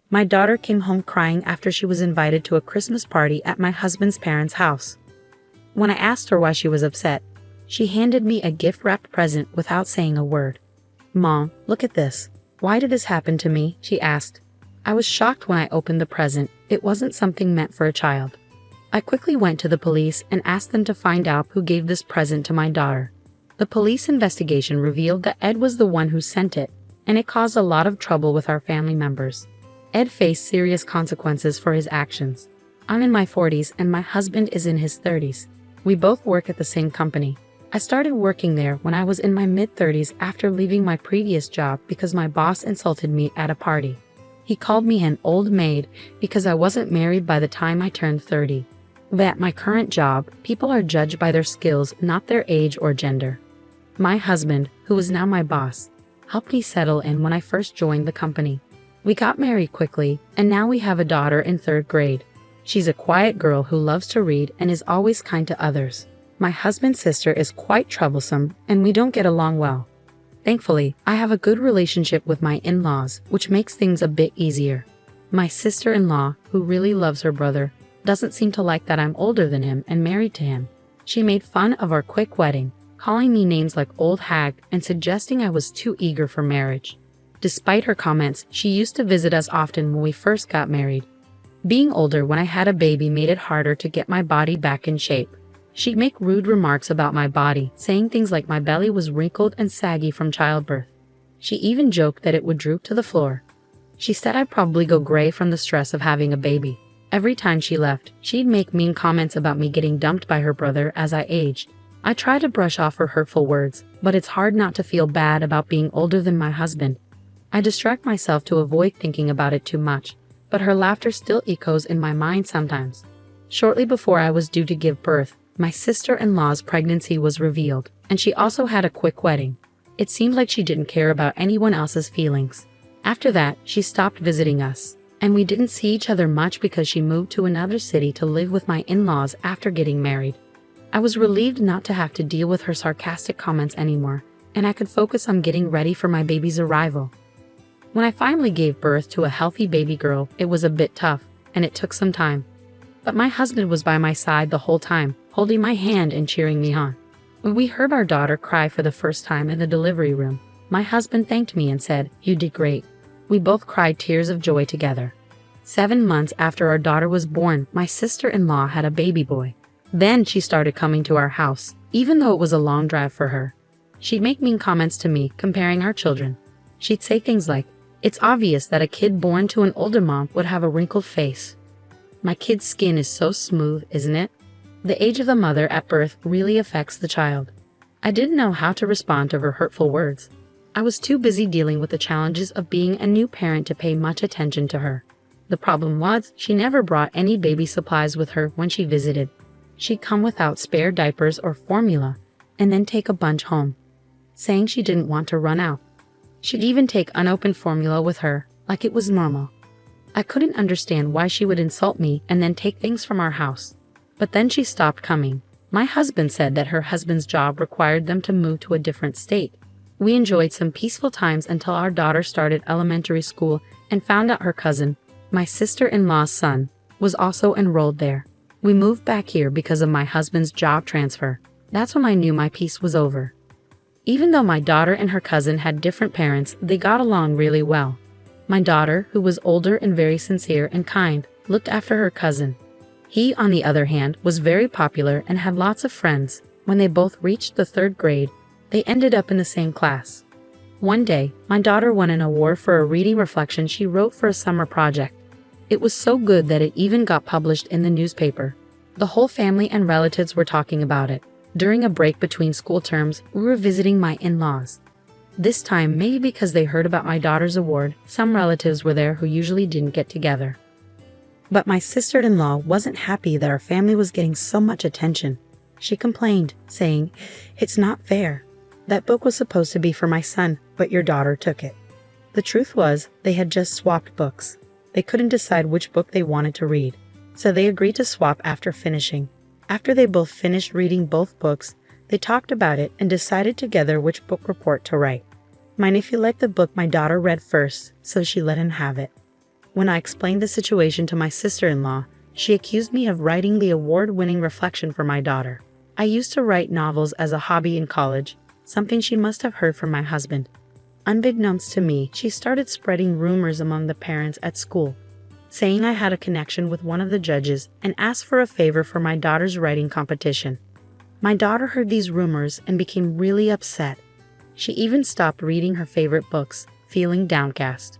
My daughter came home crying after she was invited to a Christmas party at my husband's parents' house. When I asked her why she was upset, she handed me a gift-wrapped present without saying a word. "Mom, look at this. Why did this happen to me?" she asked. I was shocked when I opened the present. It wasn't something meant for a child. I quickly went to the police and asked them to find out who gave this present to my daughter. The police investigation revealed that Ed was the one who sent it, and it caused a lot of trouble with our family members. Ed faced serious consequences for his actions. I'm in my 40s and my husband is in his 30s. We both work at the same company. I started working there when I was in my mid-30s after leaving my previous job because my boss insulted me at a party. He called me an old maid because I wasn't married by the time I turned 30. But at my current job, people are judged by their skills, not their age or gender. My husband, who is now my boss, helped me settle in when I first joined the company. We got married quickly, and now we have a daughter in 3rd grade. She's a quiet girl who loves to read and is always kind to others. My husband's sister is quite troublesome, and we don't get along well. Thankfully, I have a good relationship with my in-laws, which makes things a bit easier. My sister-in-law, who really loves her brother, doesn't seem to like that I'm older than him and married to him. She made fun of our quick wedding, calling me names like old hag and suggesting I was too eager for marriage. Despite her comments, she used to visit us often when we first got married. Being older when I had a baby made it harder to get my body back in shape. She'd make rude remarks about my body, saying things like my belly was wrinkled and saggy from childbirth. She even joked that it would droop to the floor. She said I'd probably go gray from the stress of having a baby. Every time she left, she'd make mean comments about me getting dumped by her brother as I aged. I try to brush off her hurtful words, but it's hard not to feel bad about being older than my husband. I distract myself to avoid thinking about it too much, but her laughter still echoes in my mind sometimes. Shortly before I was due to give birth, my sister-in-law's pregnancy was revealed, and she also had a quick wedding. It seemed like she didn't care about anyone else's feelings. After that, she stopped visiting us, and we didn't see each other much because she moved to another city to live with my in-laws after getting married. I was relieved not to have to deal with her sarcastic comments anymore, and I could focus on getting ready for my baby's arrival. When I finally gave birth to a healthy baby girl, it was a bit tough, and it took some time. But my husband was by my side the whole time, holding my hand and cheering me on. When we heard our daughter cry for the first time in the delivery room, my husband thanked me and said, "You did great." We both cried tears of joy together. 7 months after our daughter was born, my sister-in-law had a baby boy. Then she started coming to our house, even though it was a long drive for her. She'd make mean comments to me, comparing our children. She'd say things like, "It's obvious that a kid born to an older mom would have a wrinkled face. My kid's skin is so smooth, isn't it?" The age of the mother at birth really affects the child. I didn't know how to respond to her hurtful words. I was too busy dealing with the challenges of being a new parent to pay much attention to her. The problem was, she never brought any baby supplies with her when she visited. She'd come without spare diapers or formula, and then take a bunch home, saying she didn't want to run out. She'd even take unopened formula with her, like it was normal. I couldn't understand why she would insult me and then take things from our house. But then she stopped coming. My husband said that her husband's job required them to move to a different state. We enjoyed some peaceful times until our daughter started elementary school and found out her cousin, my sister-in-law's son, was also enrolled there. We moved back here because of my husband's job transfer. That's when I knew my peace was over. Even though my daughter and her cousin had different parents, they got along really well. My daughter, who was older and very sincere and kind, looked after her cousin. He, on the other hand, was very popular and had lots of friends. When they both reached the 3rd grade, they ended up in the same class. One day, my daughter won an award for a reading reflection she wrote for a summer project. It was so good that it even got published in the newspaper. The whole family and relatives were talking about it. During a break between school terms, we were visiting my in-laws. This time, maybe because they heard about my daughter's award, some relatives were there who usually didn't get together. But my sister-in-law wasn't happy that our family was getting so much attention. She complained, saying, "It's not fair. That book was supposed to be for my son, but your daughter took it." The truth was, they had just swapped books. They couldn't decide which book they wanted to read, so they agreed to swap after finishing. After they both finished reading both books, they talked about it and decided together which book report to write. My nephew liked the book my daughter read first, so she let him have it. When I explained the situation to my sister-in-law, she accused me of writing the award-winning reflection for my daughter. I used to write novels as a hobby in college, something she must have heard from my husband. Unbeknownst to me, she started spreading rumors among the parents at school, saying I had a connection with one of the judges and asked for a favor for my daughter's writing competition. My daughter heard these rumors and became really upset. She even stopped reading her favorite books, feeling downcast.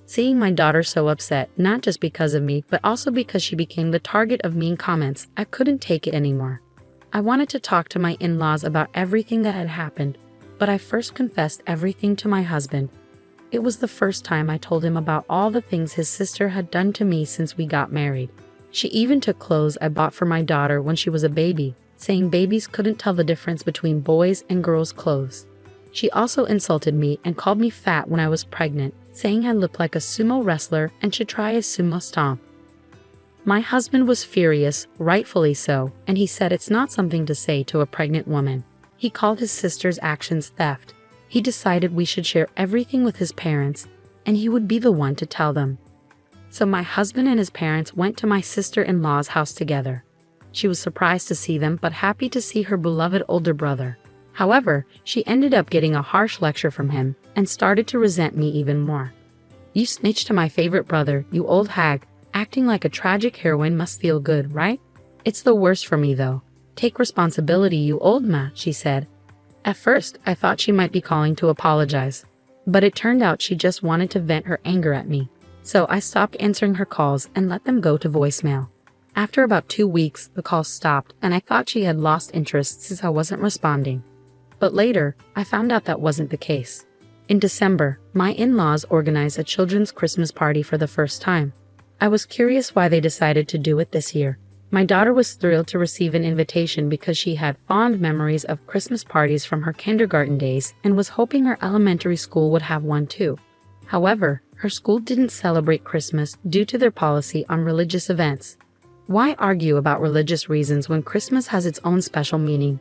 Seeing my daughter so upset, not just because of me, but also because she became the target of mean comments, I couldn't take it anymore. I wanted to talk to my in-laws about everything that had happened, but I first confessed everything to my husband. It was the first time I told him about all the things his sister had done to me since we got married. She even took clothes I bought for my daughter when she was a baby, saying babies couldn't tell the difference between boys' and girls' clothes. She also insulted me and called me fat when I was pregnant, saying I looked like a sumo wrestler and should try a sumo stomp. My husband was furious, rightfully so, and he said it's not something to say to a pregnant woman. He called his sister's actions theft. He decided we should share everything with his parents, and he would be the one to tell them. So my husband and his parents went to my sister-in-law's house together. She was surprised to see them, but happy to see her beloved older brother. However, she ended up getting a harsh lecture from him and started to resent me even more. "You snitched to my favorite brother, you old hag. Acting like a tragic heroine must feel good, right? It's the worst for me though. Take responsibility, you old ma," she said. At first, I thought she might be calling to apologize, but it turned out she just wanted to vent her anger at me. So I stopped answering her calls and let them go to voicemail. After about 2 weeks, the calls stopped and I thought she had lost interest since I wasn't responding. But later, I found out that wasn't the case. In December, my in-laws organized a children's Christmas party for the first time. I was curious why they decided to do it this year. My daughter was thrilled to receive an invitation because she had fond memories of Christmas parties from her kindergarten days and was hoping her elementary school would have one too. However, her school didn't celebrate Christmas due to their policy on religious events. Why argue about religious reasons when Christmas has its own special meaning?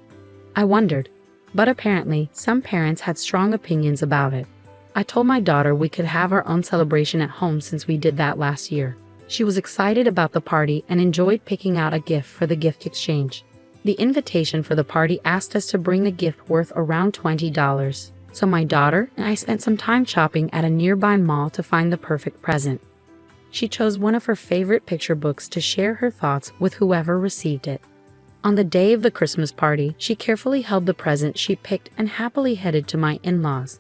I wondered. But apparently, some parents had strong opinions about it. I told my daughter we could have our own celebration at home since we did that last year. She was excited about the party and enjoyed picking out a gift for the gift exchange. The invitation for the party asked us to bring a gift worth around $20, so my daughter and I spent some time shopping at a nearby mall to find the perfect present. She chose one of her favorite picture books to share her thoughts with whoever received it. On the day of the Christmas party, she carefully held the present she picked and happily headed to my in-laws.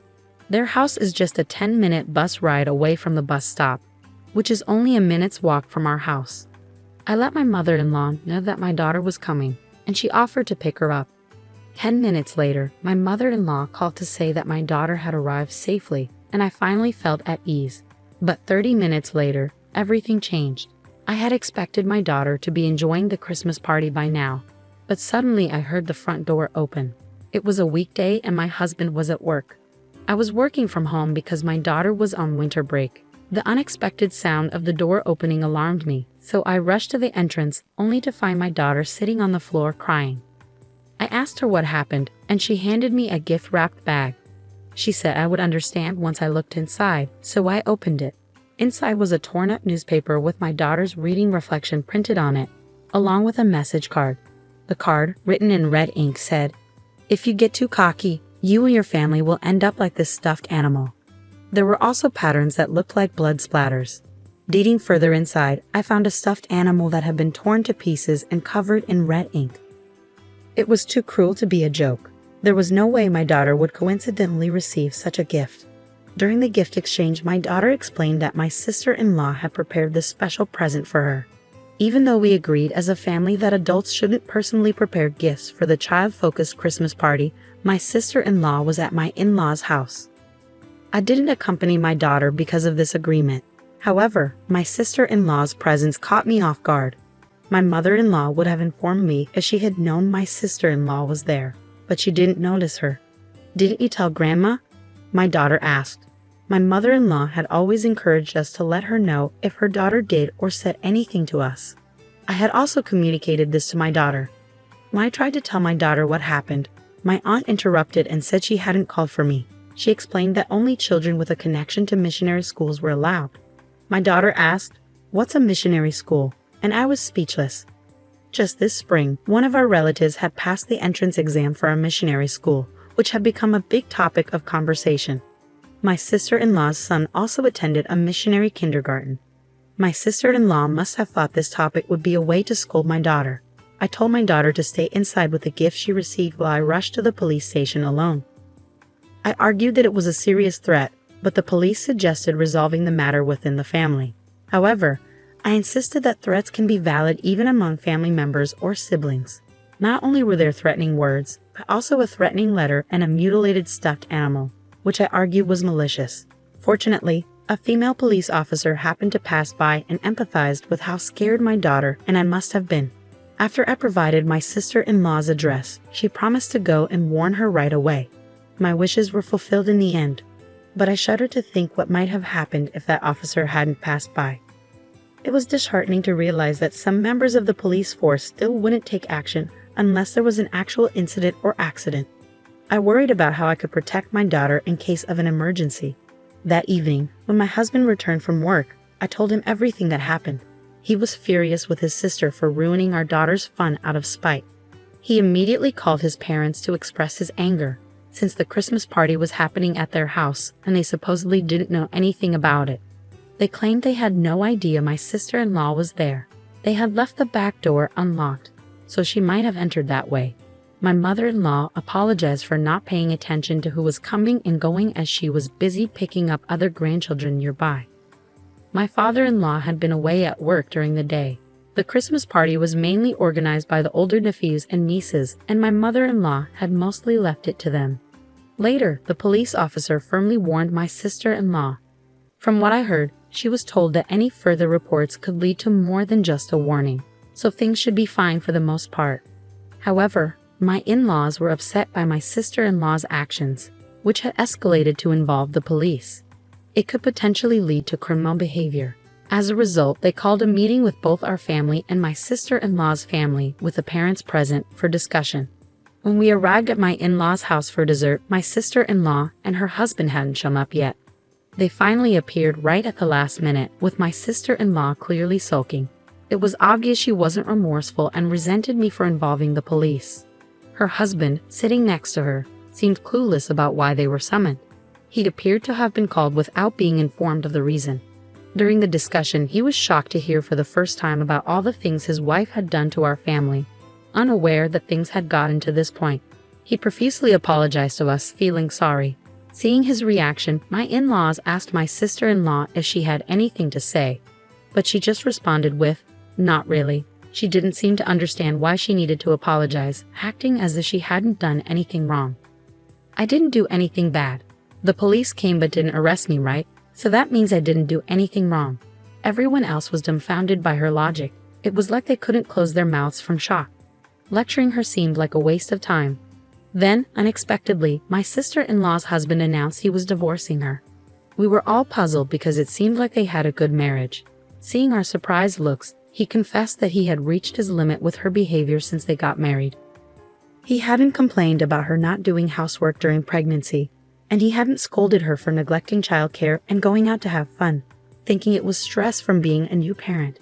Their house is just a 10-minute bus ride away from the bus stop, which is only a minute's walk from our house. I let my mother-in-law know that my daughter was coming, and she offered to pick her up. 10 minutes later, my mother-in-law called to say that my daughter had arrived safely, and I finally felt at ease. But 30 minutes later, everything changed. I had expected my daughter to be enjoying the Christmas party by now, but suddenly I heard the front door open. It was a weekday and my husband was at work. I was working from home because my daughter was on winter break. The unexpected sound of the door opening alarmed me, so I rushed to the entrance only to find my daughter sitting on the floor crying. I asked her what happened, and she handed me a gift-wrapped bag. She said I would understand once I looked inside, so I opened it. Inside was a torn-up newspaper with my daughter's reading reflection printed on it, along with a message card. The card, written in red ink, said, "If you get too cocky, you and your family will end up like this stuffed animal." There were also patterns that looked like blood splatters. Digging further inside, I found a stuffed animal that had been torn to pieces and covered in red ink. It was too cruel to be a joke. There was no way my daughter would coincidentally receive such a gift. During the gift exchange, my daughter explained that my sister-in-law had prepared this special present for her. Even though we agreed as a family that adults shouldn't personally prepare gifts for the child-focused Christmas party, my sister-in-law was at my in-laws' house. I didn't accompany my daughter because of this agreement. However, my sister-in-law's presence caught me off guard. My mother-in-law would have informed me if she had known my sister-in-law was there, but she didn't notice her. "Didn't you tell Grandma?" my daughter asked. My mother-in-law had always encouraged us to let her know if her daughter did or said anything to us. I had also communicated this to my daughter. When I tried to tell my daughter what happened, my aunt interrupted and said she hadn't called for me. She explained that only children with a connection to missionary schools were allowed. My daughter asked, "What's a missionary school?" And I was speechless. Just this spring, one of our relatives had passed the entrance exam for a missionary school, which had become a big topic of conversation. My sister-in-law's son also attended a missionary kindergarten. My sister-in-law must have thought this topic would be a way to scold my daughter. I told my daughter to stay inside with the gift she received while I rushed to the police station alone. I argued that it was a serious threat, but the police suggested resolving the matter within the family. However, I insisted that threats can be valid even among family members or siblings. Not only were there threatening words, but also a threatening letter and a mutilated stuffed animal, which I argued was malicious. Fortunately, a female police officer happened to pass by and empathized with how scared my daughter and I must have been. After I provided my sister-in-law's address, she promised to go and warn her right away. My wishes were fulfilled in the end, but I shudder to think what might have happened if that officer hadn't passed by. It was disheartening to realize that some members of the police force still wouldn't take action unless there was an actual incident or accident. I worried about how I could protect my daughter in case of an emergency. That evening, when my husband returned from work, I told him everything that happened. He was furious with his sister for ruining our daughter's fun out of spite. He immediately called his parents to express his anger, since the Christmas party was happening at their house and they supposedly didn't know anything about it. They claimed they had no idea my sister-in-law was there. They had left the back door unlocked, so she might have entered that way. My mother-in-law apologized for not paying attention to who was coming and going as she was busy picking up other grandchildren nearby. My father-in-law had been away at work during the day. The Christmas party was mainly organized by the older nephews and nieces, and my mother-in-law had mostly left it to them. Later, the police officer firmly warned my sister-in-law. From what I heard, she was told that any further reports could lead to more than just a warning, so things should be fine for the most part. However, my in-laws were upset by my sister-in-law's actions, which had escalated to involve the police. It could potentially lead to criminal behavior. As a result, they called a meeting with both our family and my sister-in-law's family with the parents present for discussion. When we arrived at my in-laws' house for dessert, my sister-in-law and her husband hadn't shown up yet. They finally appeared right at the last minute, with my sister-in-law clearly sulking. It was obvious she wasn't remorseful and resented me for involving the police. Her husband, sitting next to her, seemed clueless about why they were summoned. He'd appeared to have been called without being informed of the reason. During the discussion, he was shocked to hear for the first time about all the things his wife had done to our family, unaware that things had gotten to this point. He profusely apologized to us, feeling sorry. Seeing his reaction, my in-laws asked my sister-in-law if she had anything to say, but she just responded with, "Not really." She didn't seem to understand why she needed to apologize, acting as if she hadn't done anything wrong. "I didn't do anything bad. The police came but didn't arrest me, right? So that means I didn't do anything wrong." Everyone else was dumbfounded by her logic. It was like they couldn't close their mouths from shock. Lecturing her seemed like a waste of time. Then, unexpectedly, my sister-in-law's husband announced he was divorcing her. We were all puzzled because it seemed like they had a good marriage. Seeing our surprised looks, he confessed that he had reached his limit with her behavior since they got married. He hadn't complained about her not doing housework during pregnancy, and he hadn't scolded her for neglecting childcare and going out to have fun, thinking it was stress from being a new parent.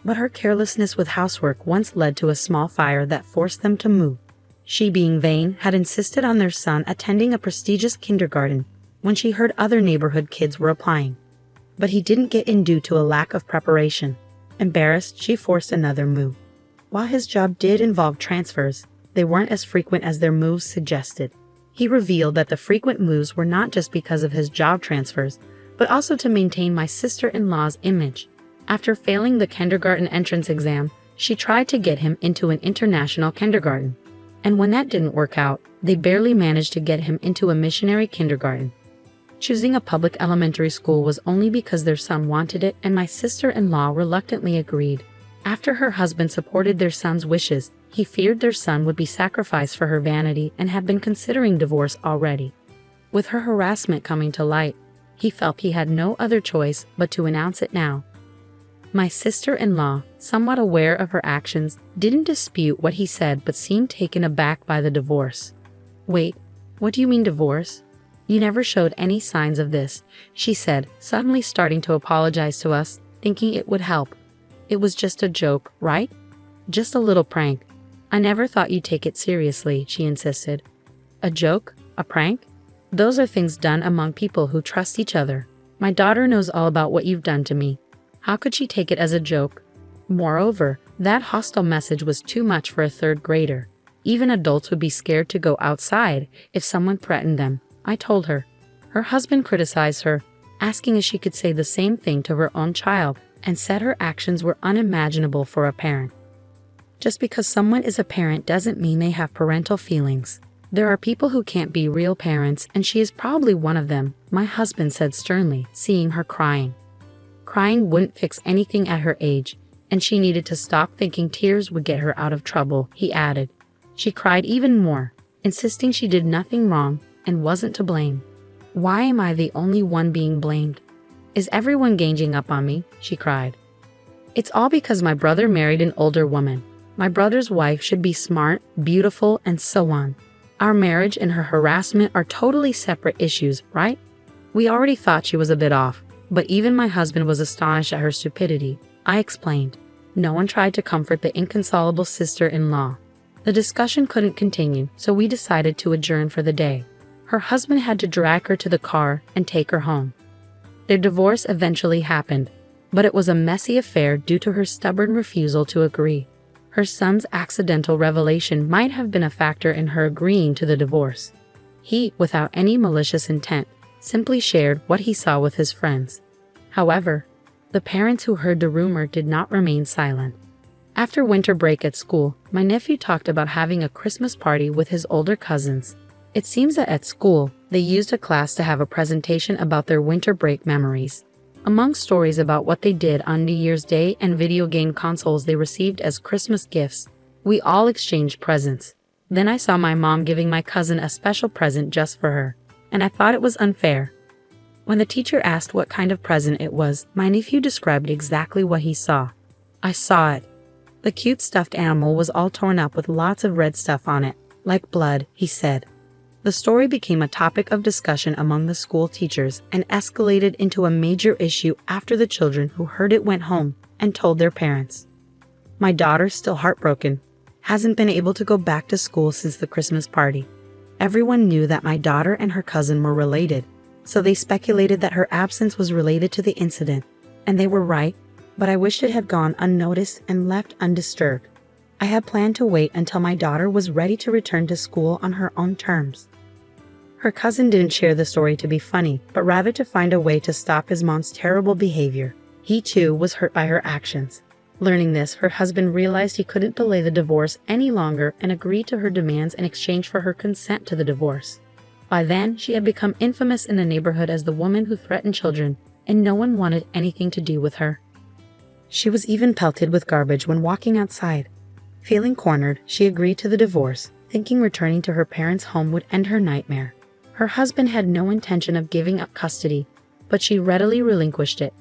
But her carelessness with housework once led to a small fire that forced them to move. She, being vain, had insisted on their son attending a prestigious kindergarten when she heard other neighborhood kids were applying. But he didn't get in due to a lack of preparation. Embarrassed, she forced another move. While his job did involve transfers, they weren't as frequent as their moves suggested. He revealed that the frequent moves were not just because of his job transfers, but also to maintain my sister-in-law's image. After failing the kindergarten entrance exam, she tried to get him into an international kindergarten. And when that didn't work out, they barely managed to get him into a missionary kindergarten. Choosing a public elementary school was only because their son wanted it, and my sister-in-law reluctantly agreed. After her husband supported their son's wishes, he feared their son would be sacrificed for her vanity and had been considering divorce already. With her harassment coming to light, he felt he had no other choice but to announce it now. My sister-in-law, somewhat aware of her actions, didn't dispute what he said but seemed taken aback by the divorce. "Wait, what do you mean divorce?" You never showed any signs of this, she said, suddenly starting to apologize to us, thinking it would help. It was just a joke, right? Just a little prank. I never thought you'd take it seriously, she insisted. A joke? A prank? Those are things done among people who trust each other. My daughter knows all about what you've done to me. How could she take it as a joke? Moreover, that hostile message was too much for a third grader. Even adults would be scared to go outside if someone threatened them, I told her. Her husband criticized her, asking if she could say the same thing to her own child, and said her actions were unimaginable for a parent. Just because someone is a parent doesn't mean they have parental feelings. There are people who can't be real parents, and she is probably one of them, my husband said sternly, seeing her crying. Crying wouldn't fix anything at her age, and she needed to stop thinking tears would get her out of trouble, he added. She cried even more, insisting she did nothing wrong and wasn't to blame. Why am I the only one being blamed? Is everyone ganging up on me? She cried. It's all because my brother married an older woman. My brother's wife should be smart, beautiful, and so on. Our marriage and her harassment are totally separate issues, right? We already thought she was a bit off, but even my husband was astonished at her stupidity. I explained. No one tried to comfort the inconsolable sister-in-law. The discussion couldn't continue, so we decided to adjourn for the day. Her husband had to drag her to the car and take her home. Their divorce eventually happened, but it was a messy affair due to her stubborn refusal to agree. Her son's accidental revelation might have been a factor in her agreeing to the divorce. He, without any malicious intent, simply shared what he saw with his friends. However, the parents who heard the rumor did not remain silent. After winter break at school, my nephew talked about having a Christmas party with his older cousins. It seems that at school, they used a class to have a presentation about their winter break memories. Among stories about what they did on New Year's Day and video game consoles they received as Christmas gifts, we all exchanged presents. Then I saw my mom giving my cousin a special present just for her, and I thought it was unfair. When the teacher asked what kind of present it was, my nephew described exactly what he saw. I saw it. The cute stuffed animal was all torn up with lots of red stuff on it, like blood, he said. The story became a topic of discussion among the school teachers and escalated into a major issue after the children who heard it went home and told their parents. My daughter, still heartbroken, hasn't been able to go back to school since the Christmas party. Everyone knew that my daughter and her cousin were related, so they speculated that her absence was related to the incident, and they were right, but I wished it had gone unnoticed and left undisturbed. I had planned to wait until my daughter was ready to return to school on her own terms. Her cousin didn't share the story to be funny, but rather to find a way to stop his mom's terrible behavior. He too was hurt by her actions. Learning this, her husband realized he couldn't delay the divorce any longer and agreed to her demands in exchange for her consent to the divorce. By then, she had become infamous in the neighborhood as the woman who threatened children, and no one wanted anything to do with her. She was even pelted with garbage when walking outside. Feeling cornered, she agreed to the divorce, thinking returning to her parents' home would end her nightmare. Her husband had no intention of giving up custody, but she readily relinquished it.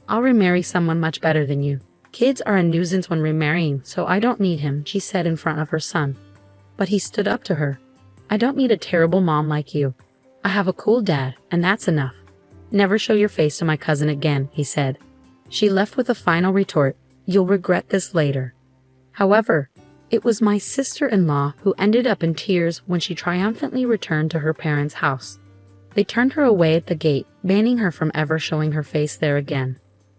I'll remarry someone much better than you. Kids are a nuisance when remarrying, so I don't need him, she said in front of her son. But he stood up to her. I don't need a terrible mom like you. I have a cool dad, and that's enough. Never show your face to my cousin again, he said. She left with a final retort, you'll regret this later. However, it was my sister-in-law who ended up in tears when she triumphantly returned to her parents' house. They turned her away at the gate, banning her from ever showing her face there again.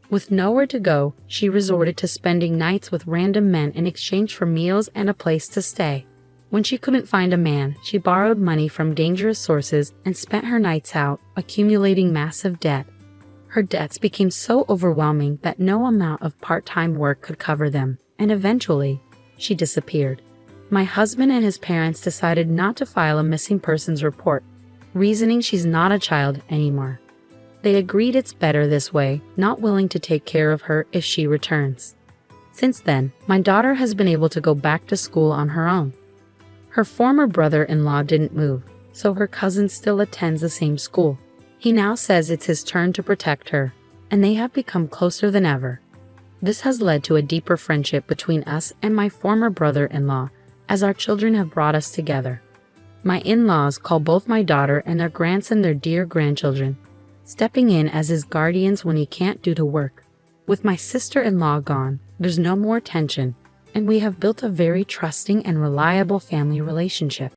With nowhere to go, she resorted to spending nights with random men in exchange for meals and a place to stay. When she couldn't find a man, she borrowed money from dangerous sources and spent her nights out, accumulating massive debt. Her debts became so overwhelming that no amount of part-time work could cover them, and eventually, she disappeared. My husband and his parents decided not to file a missing persons report, reasoning she's not a child anymore. They agreed it's better this way, not willing to take care of her if she returns. Since then, my daughter has been able to go back to school on her own. Her former brother-in-law didn't move, so her cousin still attends the same school. He now says it's his turn to protect her, and they have become closer than ever. This has led to a deeper friendship between us and my former brother-in-law, as our children have brought us together. My in-laws call both my daughter and their grandson their dear grandchildren, stepping in as his guardians when he can't do the work. With my sister-in-law gone, there's no more tension, and we have built a very trusting and reliable family relationship.